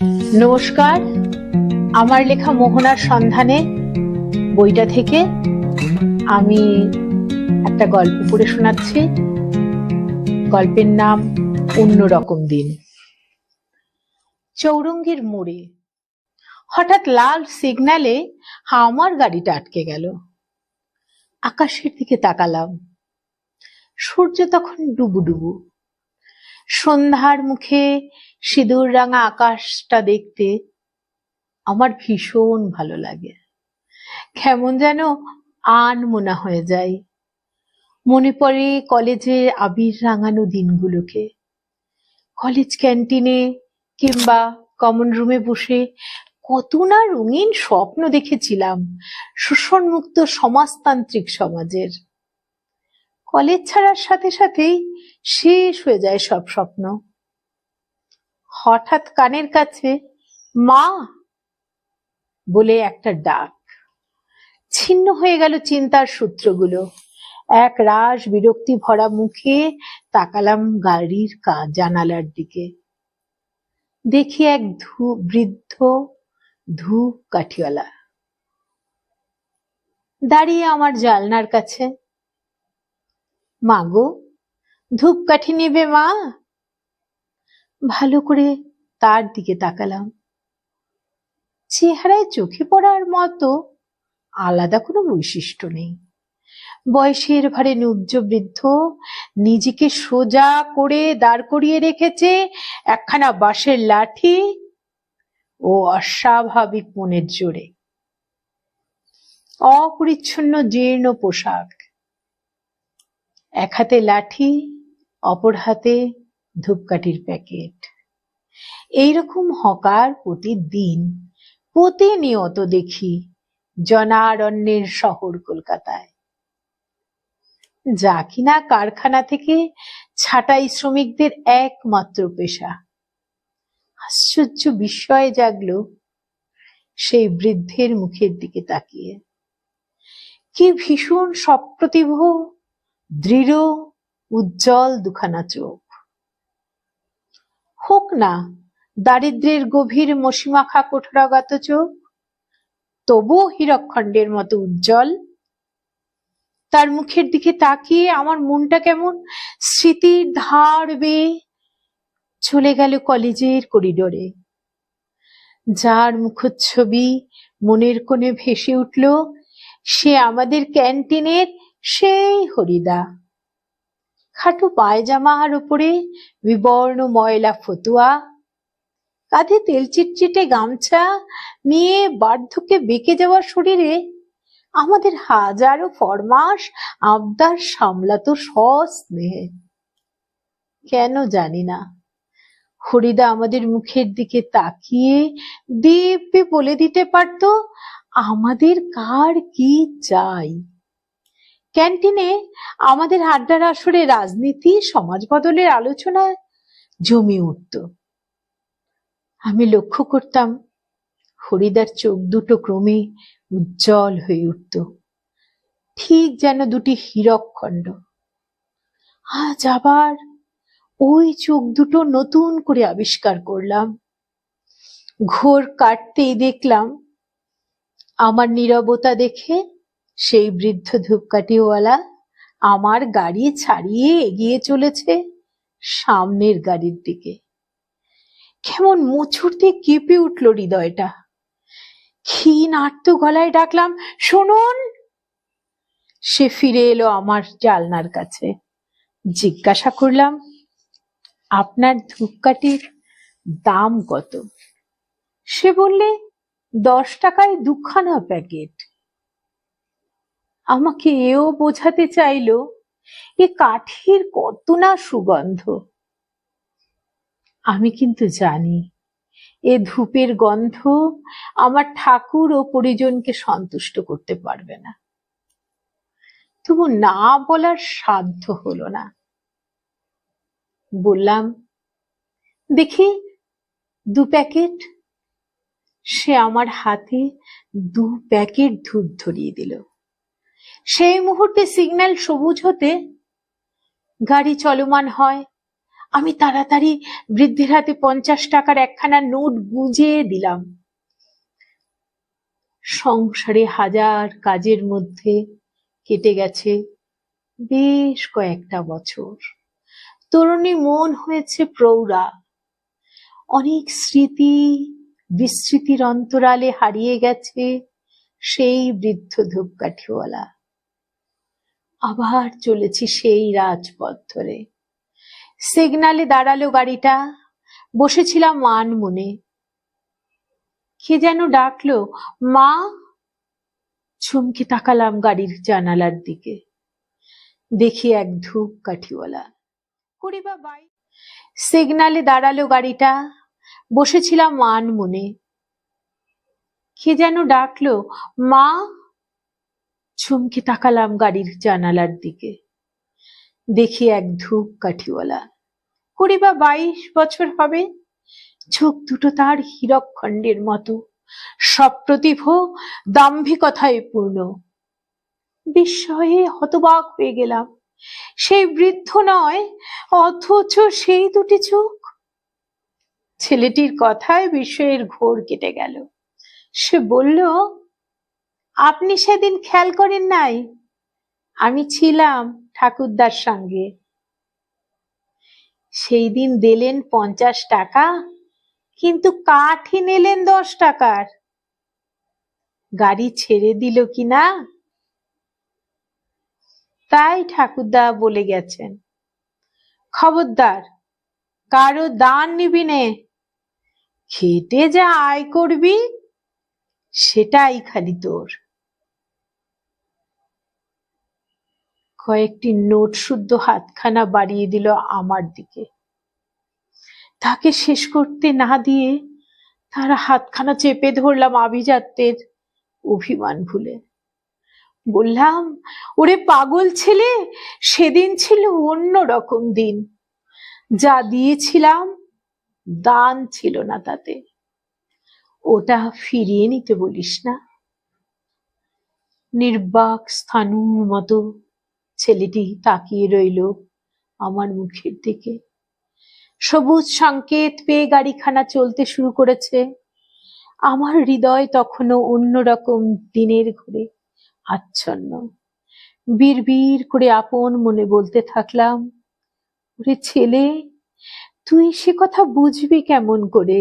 নমস্কার। আমার লেখা মোহনার সন্ধানে বইটা থেকে আমি একটা গল্প পড়ে শোনাচ্ছি। গল্পের নাম অন্যরকম দিন। চৌরঙ্গীর মোড়ে হঠাৎ লাল সিগন্যালে আমার গাড়িটা আটকে গেল। আকাশের দিকে তাকালাম। সূর্য তখন ডুবুডুবু। সন্ধ্যার মুখে সিঁদুর রাঙা আকাশটা দেখতে আমার ভীষণ ভালো লাগে। কেমন যেন আনমনা হয়ে যায়। মনে পড়ে কলেজে আবির রাঙানো দিনগুলোকে। কলেজ ক্যান্টিনে কিংবা কমন রুমে বসে কত না রঙিন স্বপ্ন দেখেছিলাম শোষণমুক্ত সমাজতান্ত্রিক সমাজের। কলেজ ছাড়ার সাথে সাথেই শেষ হয়ে যায় সব স্বপ্ন। হঠাৎ কানের কাছে মা বলে একটা ডাক। ছিন্ন হয়ে গেল চিন্তার সূত্রগুলো। এক রাশ বিরক্তি ভরা মুখে তাকালাম গাড়ির জানালার দিকে। দেখি এক বৃদ্ধ ধূপ কাঠিওয়ালা দাঁড়িয়ে আমার জানলার কাছে। মা গো, ধূপকাঠি নেবে মা? ভালো করে তার দিকে তাকালাম। চেহারায় চোখে পড়ার মতো আলাদা কোনো বৈশিষ্ট্য নেই। বয়সের ভারে নুব্জ বৃদ্ধ নিজেকে সোজা করে দাঁড় করিয়ে রেখেছে একখানা বাঁশের লাঠি ও অস্বাভাবিক মনের জোরে। অপরিচ্ছন্ন জীর্ণ পোশাক, এক হাতে লাঠি, অপর হাতে ধূপকাঠির প্যাকেট। এইরকম হকার প্রতিনিয়ত দেখি জনারণ্যের শহর কলকাতায়। যা কিনা কারখানা থেকে ছাঁটাই শ্রমিকদের একমাত্র পেশা। আশ্চর্য বিস্ময় জাগলো সেই বৃদ্ধের মুখের দিকে তাকিয়ে। কি ভীষণ সপ্রতিভ, দৃঢ়, উজ্জ্বল দুখানা চোখ। হোক না দারিদ্র্যের গভীর মসিমাখা কোঠরাগত চোখ, তবুও হীরকখণ্ডের মতো উজ্জ্বল। তার মুখের দিকে তাকিয়ে আমার মনটা কেমন স্মৃতির ধার বেয়ে চলে গেল কলেজের করিডোরে। যার মুখচ্ছবি মনের কোণে ভেসে উঠল সে আমাদের ক্যান্টিনের সেই হরিদা। খাটো পায়জামার উপরে বিবর্ণ ময়লা ফতুয়া, কাঁধে তেল চিটচিটে গামছা নিয়ে বার্ধক্যে বেঁকে যাওয়া শরীরে আমাদের হাজারো ফরমাস আবদার সামলাতো সস্নেহে। কেন জানি না হরিদা আমাদের মুখের দিকে তাকিয়ে দিব্যি বলে দিতে পারত আমাদের কার কি চাই। ক্যান্টিনে আমাদের আড্ডার আসরে রাজনীতি, সমাজ বদলের আলোচনায় জমে উঠত। আমি লক্ষ্য করতাম হরিদার চোখ দুটো ক্রমে উজ্জ্বল হয়ে উঠত, ঠিক যেন দুটি হীরকখণ্ড। আজ আবার ওই চোখ দুটো নতুন করে আবিষ্কার করলাম। ঘোর কাটতেই দেখলাম আমার নীরবতা দেখে সেই বৃদ্ধ ধূপকাঠিওয়ালা আমার গাড়ি ছাড়িয়ে এগিয়ে চলেছে সামনের গাড়ির দিকে। কেমন মোচড় দিয়ে কেঁপে উঠল হৃদয়টা। ক্ষীণ আর্ত গলায় ডাকলাম, শুনুন। সে ফিরে এলো আমার জানলার কাছে। জিজ্ঞাসা করলাম, আপনার ধূপকাঠির দাম কত? সে বললে 10 টাকায় 2খানা প্যাকেট। আমাকে এও বোঝাতে চাইলো এ কাঠির কত না সুগন্ধ। আমি কিন্তু জানি এ ধূপের গন্ধ আমার ঠাকুর ও পরিজনকে সন্তুষ্ট করতে পারবে না। তবু না বলার সাধ্য হলো না। বললাম, দেখি 2 প্যাকেট। সে আমার হাতে 2 প্যাকেট ধূপ ধরিয়ে দিল। সেই মুহূর্তে সিগন্যাল সবুজ হতে গাড়ি চলমান হয়। আমি তাড়াতাড়ি বৃদ্ধের হাতে 50 টাকার একখানা নোট গুঁজে দিলাম। সংসারে হাজার কাজের মধ্যে কেটে গেছে বেশ কয়েকটা বছর। তরুণী মন হয়েছে প্রৌঢ়া। অনেক স্মৃতি বিস্মৃতির অন্তরালে হারিয়ে গেছে সেই বৃদ্ধ ধূপকাঠিওয়ালা। আবার চলেছি সেই রাজপথ ধরে। সিগনালে দাঁড়ালো গাড়িটা। বসেছিলাম মান মনে। কে যেন ডাকলো, মা। চমকে তাকালাম গাড়ির জানালার দিকে। দেখি এক ধূপকাঠিওয়ালা। 20 বা 22। সিগনালে দাঁড়ালো গাড়িটা। বসেছিলাম মান মনে। কে যেন ডাকলো, মা। চমকে তাকালাম গাড়ির জানালার দিকে। দেখি এক ধূপকাঠিওয়ালা। 20 বা 22 বছর হবে। চোখ দুটো তার হীরকখণ্ডের মতো, সপ্রতিভ দাম্ভিকতায় পূর্ণ। বিস্ময়ে হতবাক হয়ে গেলাম। সেই বৃদ্ধ নয়, অথচ সেই দুটি চোখ। ছেলেটির কথায় বিস্ময়ের ঘোর কেটে গেল। সে বলল, আপনি সেদিন খেয়াল করেন নাই? আমি ছিলাম ঠাকুরদার সঙ্গে। সেই দিন দিলেন 50 টাকা, কিন্তু কাঠি নিলেন 10 টাকার। গাড়ি ছেড়ে দিল কিনা তাই ঠাকুরদা বলে গেছেন, খবরদার কারো দান নিবি নে, খেটে যা আয় করবি সেটাই খালি তোর। কয়েকটি নোট শুদ্ধ হাতখানা বাড়িয়ে দিল আমার দিকে। তাকে শেষ করতে না দিয়ে তার হাতখানা চেপে ধরলাম আভিজাত্যের অভিমান ভুলে। বললাম, ওরে পাগল ছেলে, সেদিন ছিল অন্য রকম দিন। যা দিয়েছিলাম দান ছিল না তাতে। ওটা ফিরিয়ে নিতে বলিস না। নির্বাক স্থাণুর মতো ছেলেটি তাকিয়ে রইল আমার মুখের দিকে। সবুজ সংকেত পেয়ে গাড়িখানা চলতে শুরু করেছে। আমার হৃদয় তখনও অন্যরকম দিনের ঘুরে আচ্ছন্ন। বিড়বিড় করে আপন মনে বলতে থাকলাম, ওরে ছেলে, তুই সে কথা বুঝবি কেমন করে?